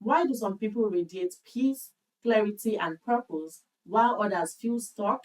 Why do some people radiate peace, clarity, and purpose while others feel stuck,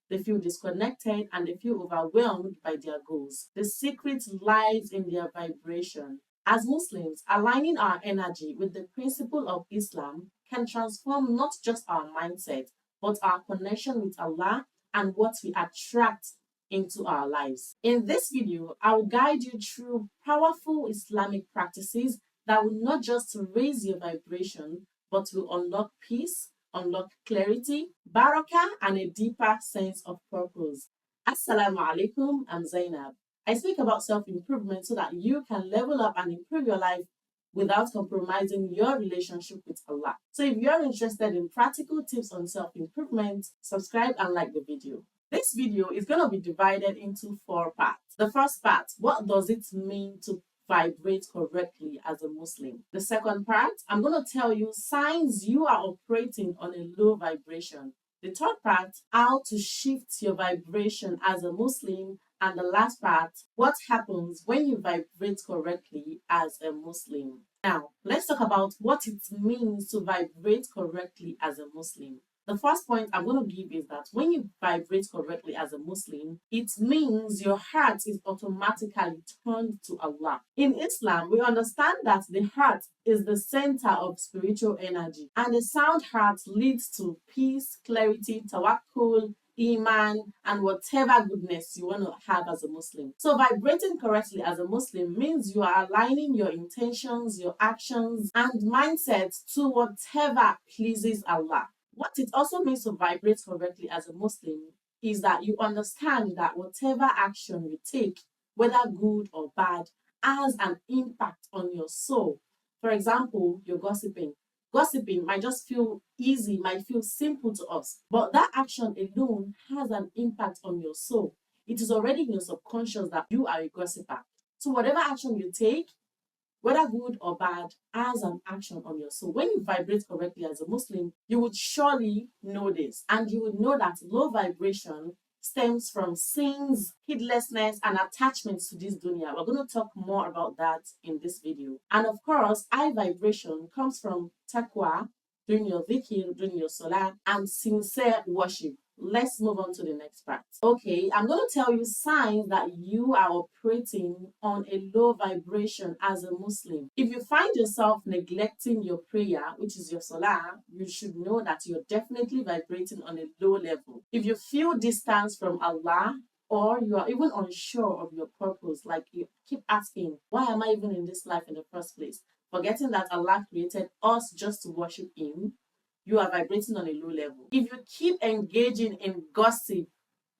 they feel disconnected, and they feel overwhelmed by their goals? The secret lies in their vibration. As Muslims, aligning our energy with the principle of Islam can transform not just our mindset, but our connection with Allah and what we attract into our lives. In this video, I will guide you through powerful Islamic practices that will not just raise your vibration, but will unlock peace, unlock clarity, barakah, and a deeper sense of purpose. Assalamu alaikum, I'm Zainab. I speak about self-improvement so that you can level up and improve your life without compromising your relationship with Allah. So if you're interested in practical tips on self-improvement, subscribe and like the video. This video is going to be divided into 4 parts. The first part, what does it mean to vibrate correctly as a Muslim? The second part, I'm going to tell you signs you are operating on a low vibration. The third part, how to shift your vibration as a Muslim. And the last part, what happens when you vibrate correctly as a Muslim. Now, let's talk about what it means to vibrate correctly as a Muslim. The first point I'm going to give is that when you vibrate correctly as a Muslim, it means your heart is automatically turned to Allah. In Islam, we understand that the heart is the center of spiritual energy, and a sound heart leads to peace, clarity, tawakkul, Iman, and whatever goodness you want to have as a Muslim. So vibrating correctly as a Muslim means you are aligning your intentions, your actions, and mindset to whatever pleases Allah. What it also means to vibrate correctly as a Muslim is that you understand that whatever action you take, whether good or bad, has an impact on your soul. For example, you're gossiping. Gossiping might just feel easy, might feel simple to us, but that action alone has an impact on your soul. It is already in your subconscious that you are a gossiper. So whatever action you take, whether good or bad, has an action on your soul. When you vibrate correctly as a Muslim, you would surely know this, and you would know that low vibration stems from sins, heedlessness, and attachments to this dunya. We're going to talk more about that in this video. And of course, high vibration comes from taqwa, doing your dhikr, doing your salah, and sincere worship. Let's move on to the next part. Okay, I'm going to tell you signs that you are operating on a low vibration as a Muslim. If you find yourself neglecting your prayer, which is your salah, you should know that you're definitely vibrating on a low level. If you feel distance from Allah, or you are even unsure of your purpose, like you keep asking, why am I even in this life in the first place? Forgetting that Allah created us just to worship Him, you are vibrating on a low level. If you keep engaging in gossip,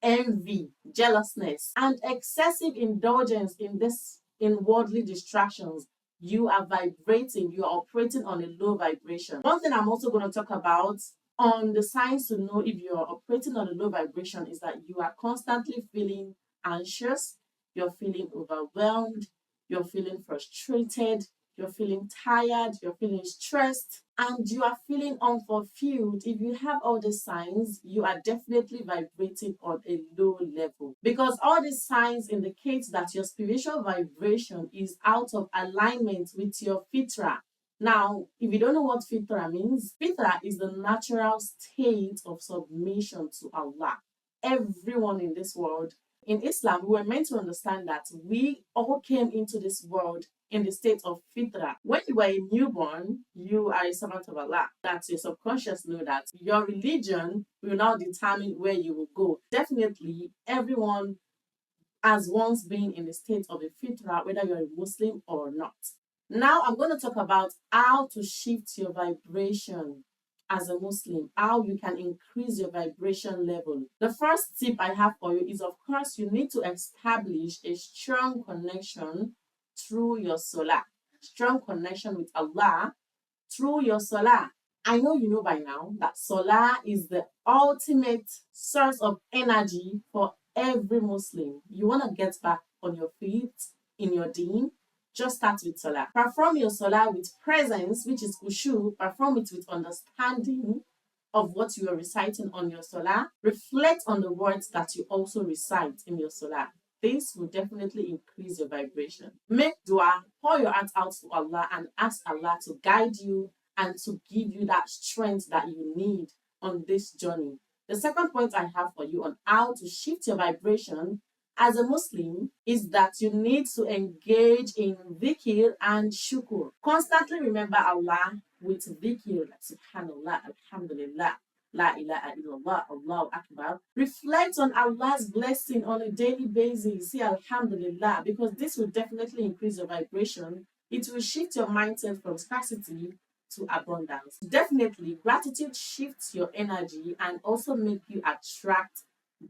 envy, jealousness, and excessive indulgence in worldly distractions, you are vibrating, you are operating on a low vibration. One thing I'm also going to talk about on the signs to know if you're operating on a low vibration is that you are constantly feeling anxious, you're feeling overwhelmed, you're feeling frustrated, you're feeling tired, you're feeling stressed, and you are feeling unfulfilled. If you have all these signs, you are definitely vibrating on a low level, because all these signs indicate that your spiritual vibration is out of alignment with your fitra. Now, if you don't know what fitra means, fitra is the natural state of submission to Allah. Everyone in this world, in Islam, we were meant to understand that we all came into this world in the state of fitra. When you were a newborn, you are a servant of Allah. That's your subconscious know that. Your religion will now determine where you will go. Definitely, everyone has once been in the state of a fitra, whether you're a Muslim or not. Now, I'm going to talk about how to shift your vibration as a Muslim, how you can increase your vibration level. The first tip I have for you is, of course, you need to establish a strong connection through your salah. Strong connection with Allah through your salah. I know you know by now that salah is the ultimate source of energy for every Muslim. You want to get back on your feet in your deen, just start with salah. Perform your salah with presence, which is khushu. Perform it with understanding of what you are reciting on your salah. Reflect on the words that you also recite in your salah. This will definitely increase your vibration. Make dua, pour your heart out to Allah and ask Allah to guide you and to give you that strength that you need on this journey. The second point I have for you on how to shift your vibration as a Muslim is that you need to engage in dhikr and shukr. Constantly remember Allah with dhikr, like subhanallah, alhamdulillah, la ilaha illallah, Allahu Akbar. Reflect on Allah's blessing on a daily basis. Say alhamdulillah, because this will definitely increase your vibration. It will shift your mindset from scarcity to abundance. Definitely, gratitude shifts your energy and also make you attract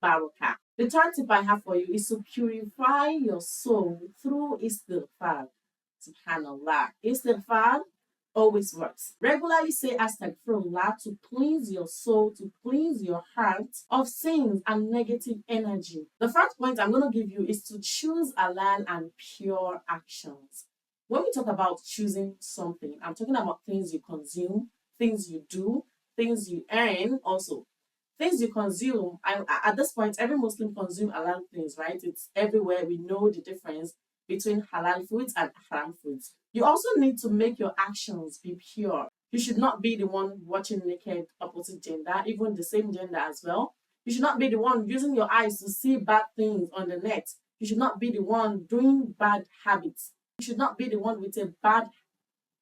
barakah. The third tip I have for you is to purify your soul through istighfar. Subhanallah. Istighfar always works. Regularly say astaghfirullah to cleanse your soul, to cleanse your heart of sins and negative energy. The first point I'm going to give you is to choose halal and pure actions. When we talk about choosing something, I'm talking about things you consume, things you do, things you earn, also things you consume. At this point, every Muslim consume halal things, right? It's everywhere. We know the difference between halal foods and haram foods. You also need to make your actions be pure. You should not be the one watching naked opposite gender, even the same gender as well. You should not be the one using your eyes to see bad things on the net. You should not be the one doing bad habits. You should not be the one with a bad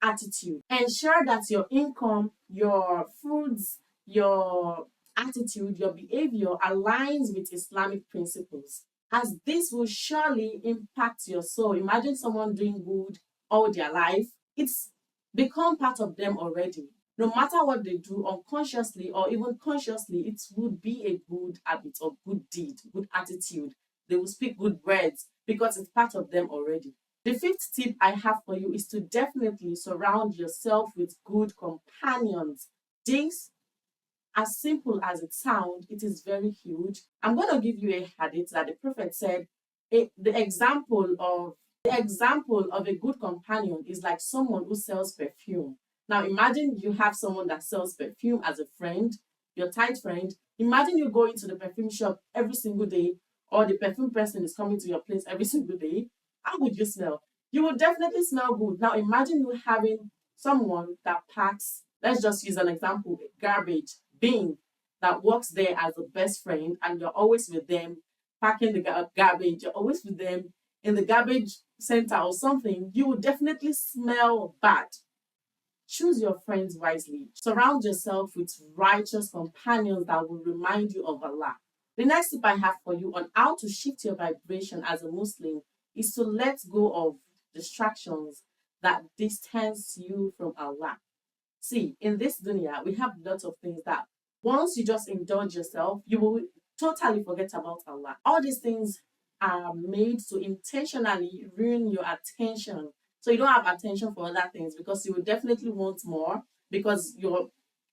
attitude. Ensure that your income, your foods, your attitude, your behavior aligns with Islamic principles, as this will surely impact your soul. Imagine someone doing good all their life, it's become part of them already. No matter what they do, unconsciously or even consciously, it would be a good habit or good deed, good attitude. They will speak good words because it's part of them already. The fifth tip I have for you is to definitely surround yourself with good companions. This, as simple as it sounds, it is very huge. I'm going to give you a hadith that the Prophet said, the example of a good companion is like someone who sells perfume. Now imagine you have someone that sells perfume as a friend, your tight friend. Imagine you go into the perfume shop every single day, or the perfume person is coming to your place every single day. How would you smell? You would definitely smell good. Now imagine you having someone that packs, let's just use an example, garbage bin, that works there as a best friend, and you're always with them packing the garbage, you're always with them in the garbage center or something. You would definitely smell bad. Choose your friends wisely. Surround yourself with righteous companions that will remind you of Allah. The next tip I have for you on how to shift your vibration as a Muslim is to let go of distractions that distance you from Allah. See, in this dunya, we have lots of things that once you just indulge yourself, you will totally forget about Allah. All these things are made to intentionally ruin your attention. So you don't have attention for other things because you will definitely want more because you're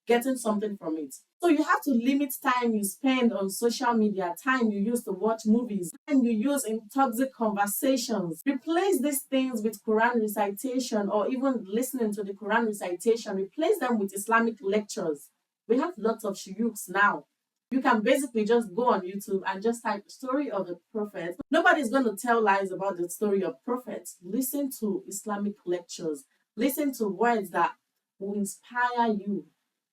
getting something from it. So you have to limit time you spend on social media, time you use to watch movies, time you use in toxic conversations. Replace these things with Quran recitation or even listening to the Quran recitation. Replace them with Islamic lectures. We have lots of shuyukhs now. You can basically just go on YouTube and just type story of the prophet. Nobody's going to tell lies about the story of prophets. Listen to Islamic lectures. Listen to words that will inspire you,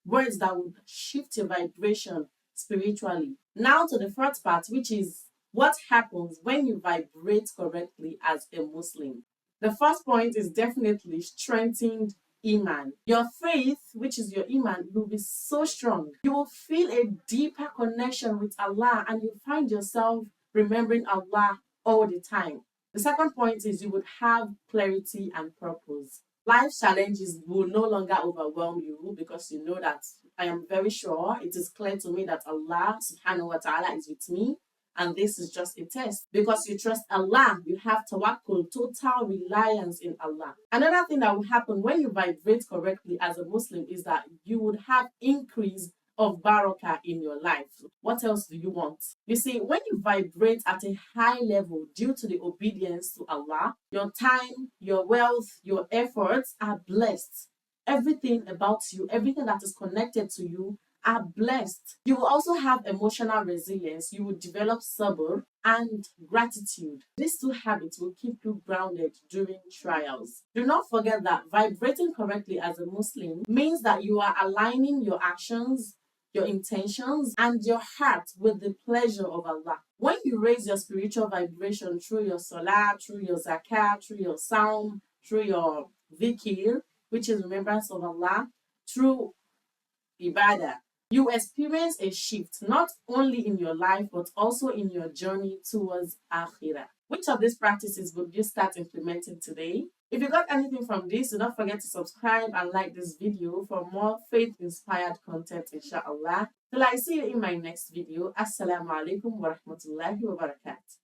words that would shift your vibration spiritually. Now to the first part, which is what happens when you vibrate correctly as a Muslim. The first point is definitely strengthened Iman. Your faith, which is your Iman, will be so strong. You will feel a deeper connection with Allah and you find yourself remembering Allah all the time. The second point is you would have clarity and purpose. Life challenges will no longer overwhelm you because you know that I am very sure, it is clear to me that Allah subhanahu wa ta'ala is with me, and this is just a test. Because you trust Allah, you have tawakkul, total reliance in Allah. Another thing that will happen when you vibrate correctly as a Muslim is that you would have increase of barakah in your life. What else do you want? You see, when you vibrate at a high level due to the obedience to Allah, your time, your wealth, your efforts are blessed. Everything about you, everything that is connected to you are blessed. You will also have emotional resilience. You will develop sabr and gratitude. These two habits will keep you grounded during trials. Do not forget that vibrating correctly as a Muslim means that you are aligning your actions, your intentions, and your heart with the pleasure of Allah. When you raise your spiritual vibration through your salah, through your zakat, through your psalm, through your dhikr, which is remembrance of Allah, through ibadah, you experience a shift not only in your life but also in your journey towards akhirah. Which of these practices would you start implementing today? If you got anything from this, do not forget to subscribe and like this video for more faith-inspired content, inshallah. Till I see you in my next video. Assalamu alaikum wa rahmatullahi wa barakatuh.